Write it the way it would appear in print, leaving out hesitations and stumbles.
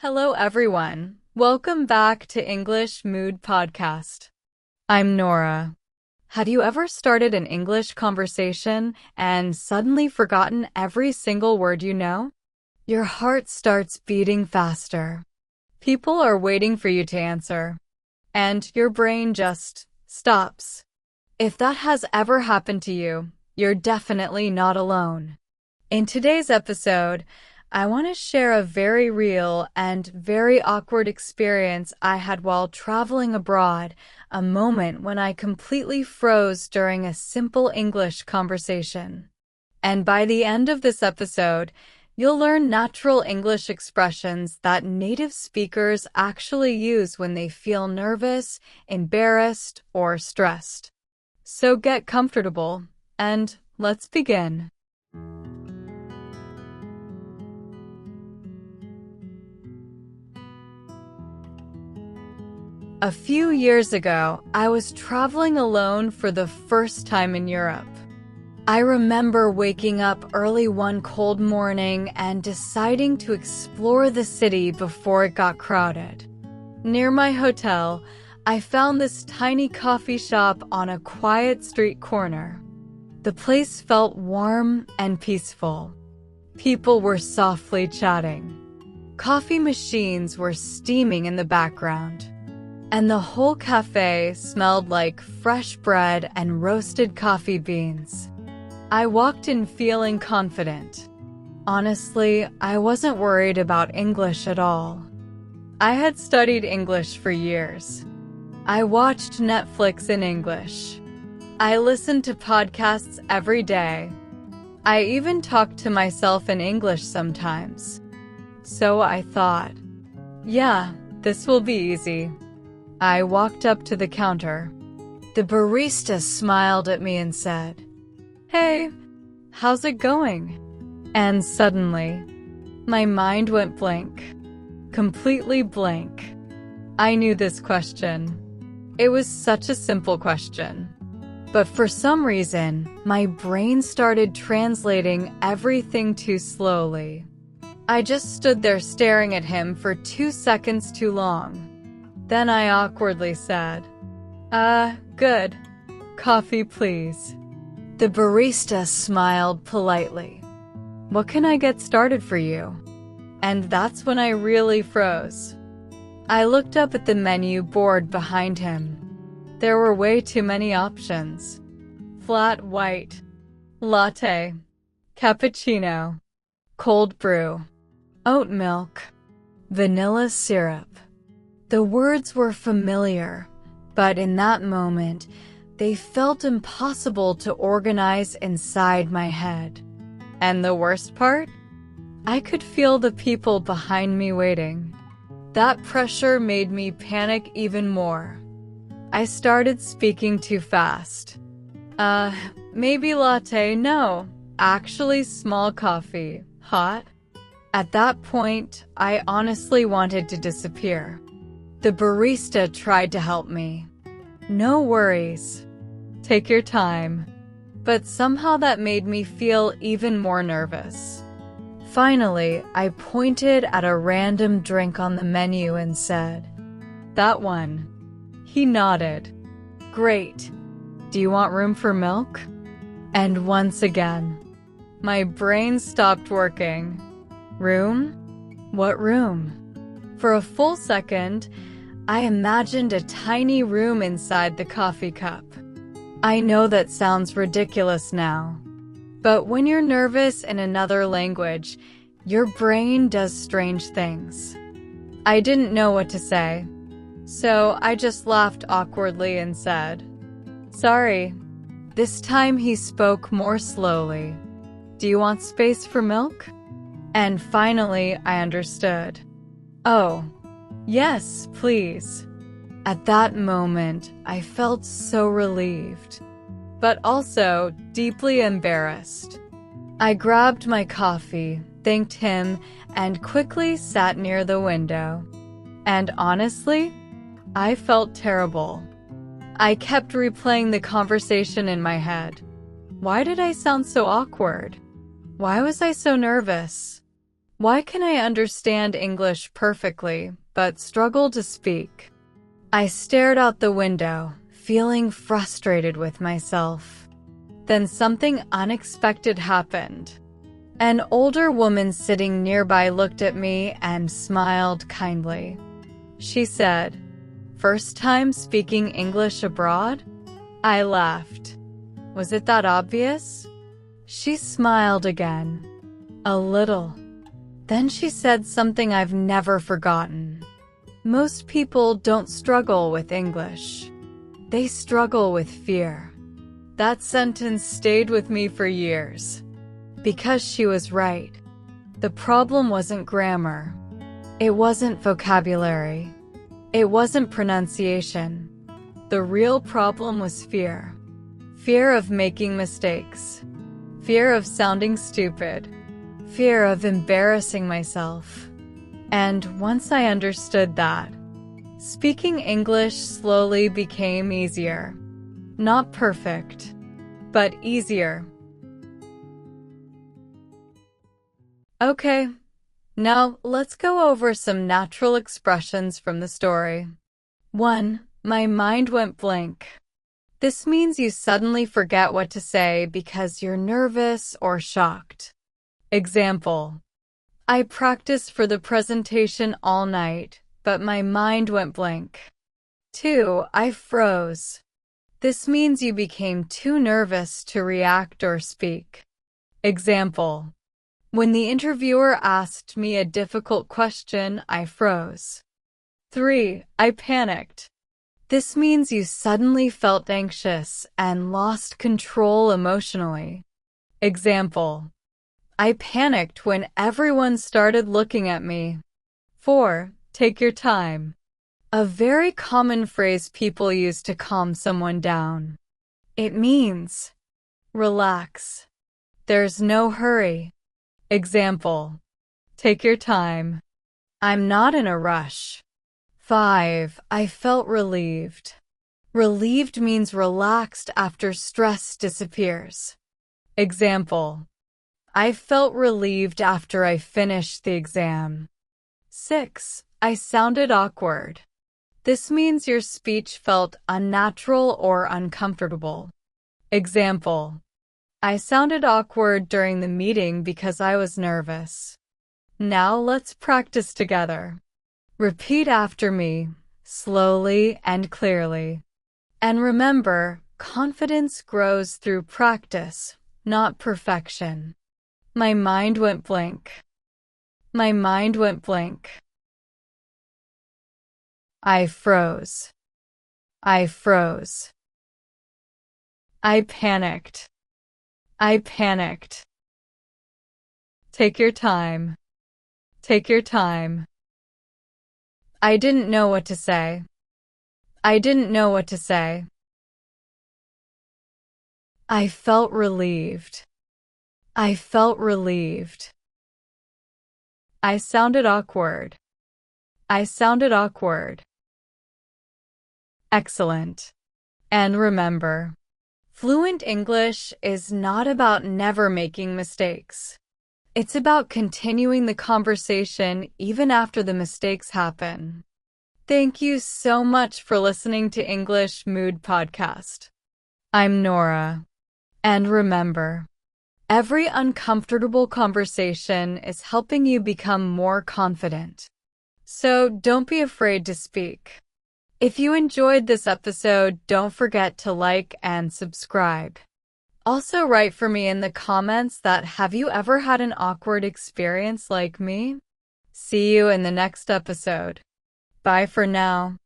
Hello, everyone. Welcome back to English Mood Podcast. I'm Nora. Have you ever started an English conversation and suddenly forgotten every single word you know? Your heart starts beating faster. People are waiting for you to answer, and your brain just stops. If that has ever happened to you, you're definitely not alone. In today's episode, I want to share a very real and very awkward experience I had while traveling abroad, a moment when I completely froze during a simple English conversation. And by the end of this episode, you'll learn natural English expressions that native speakers actually use when they feel nervous, embarrassed, or stressed. So get comfortable, and let's begin. A few years ago, I was traveling alone for the first time in Europe. I remember waking up early one cold morning and deciding to explore the city before it got crowded. Near my hotel, I found this tiny coffee shop on a quiet street corner. The place felt warm and peaceful. People were softly chatting. Coffee machines were steaming in the background. And the whole cafe smelled like fresh bread and roasted coffee beans. I walked in feeling confident. Honestly, I wasn't worried about English at all. I had studied English for years. I watched Netflix in English. I listened to podcasts every day. I even talked to myself in English sometimes. So I thought, yeah, this will be easy. I walked up to the counter. The barista smiled at me and said, "Hey, how's it going?" And suddenly, my mind went blank. Completely blank. I knew this question. It was such a simple question. But for some reason, my brain started translating everything too slowly. I just stood there staring at him for 2 seconds too long. Then I awkwardly said, good. Coffee, please." The barista smiled politely. "What can I get started for you?" And that's when I really froze. I looked up at the menu board behind him. There were way too many options. Flat white, latte, cappuccino, cold brew, oat milk, vanilla syrup. The words were familiar, but in that moment, they felt impossible to organize inside my head. And the worst part? I could feel the people behind me waiting. That pressure made me panic even more. I started speaking too fast. Maybe latte, no. Actually, small coffee, hot. At that point, I honestly wanted to disappear. The barista tried to help me. "No worries. Take your time." But somehow that made me feel even more nervous. Finally, I pointed at a random drink on the menu and said, "That one." He nodded. "Great. Do you want room for milk?" And once again, my brain stopped working. Room? What room? For a full second, I imagined a tiny room inside the coffee cup. I know that sounds ridiculous now, but when you're nervous in another language, your brain does strange things. I didn't know what to say, so I just laughed awkwardly and said, "Sorry." This time he spoke more slowly. "Do you want space for milk?" And finally I understood. "Oh, yes, please." At that moment, I felt so relieved, but also deeply embarrassed. I grabbed my coffee, thanked him, and quickly sat near the window. And honestly, I felt terrible. I kept replaying the conversation in my head. Why did I sound so awkward? Why was I so nervous? Why can I understand English perfectly, but struggle to speak? I stared out the window, feeling frustrated with myself. Then something unexpected happened. An older woman sitting nearby looked at me and smiled kindly. She said, "First time speaking English abroad?" I laughed. Was it that obvious? She smiled again. A little. Then she said something I've never forgotten. Most people don't struggle with English. They struggle with fear. That sentence stayed with me for years. Because she was right. The problem wasn't grammar. It wasn't vocabulary. It wasn't pronunciation. The real problem was fear. Fear of making mistakes. Fear of sounding stupid. Fear of embarrassing myself. And once I understood that, speaking English slowly became easier. Not perfect, but easier. Okay, now let's go over some natural expressions from the story. 1. My mind went blank. This means you suddenly forget what to say because you're nervous or shocked. Example: I practiced for the presentation all night, but my mind went blank. 2. I froze. This means you became too nervous to react or speak. Example: when the interviewer asked me a difficult question, I froze. 3. I panicked. This means you suddenly felt anxious and lost control emotionally. Example: I panicked when everyone started looking at me. 4. Take your time. A very common phrase people use to calm someone down. It means, relax. There's no hurry. Example: take your time. I'm not in a rush. 5. I felt relieved. Relieved means relaxed after stress disappears. Example: I felt relieved after I finished the exam. 6. I sounded awkward. This means your speech felt unnatural or uncomfortable. Example: I sounded awkward during the meeting because I was nervous. Now let's practice together. Repeat after me, slowly and clearly. And remember, confidence grows through practice, not perfection. My mind went blank. My mind went blank. I froze. I froze. I panicked. I panicked. Take your time. Take your time. I didn't know what to say. I didn't know what to say. I felt relieved. I felt relieved. I sounded awkward. I sounded awkward. Excellent. And remember, fluent English is not about never making mistakes. It's about continuing the conversation even after the mistakes happen. Thank you so much for listening to English Mood Podcast. I'm Nora. And remember, every uncomfortable conversation is helping you become more confident. So don't be afraid to speak. If you enjoyed this episode, don't forget to like and subscribe. Also write for me in the comments that have you ever had an awkward experience like me? See you in the next episode. Bye for now.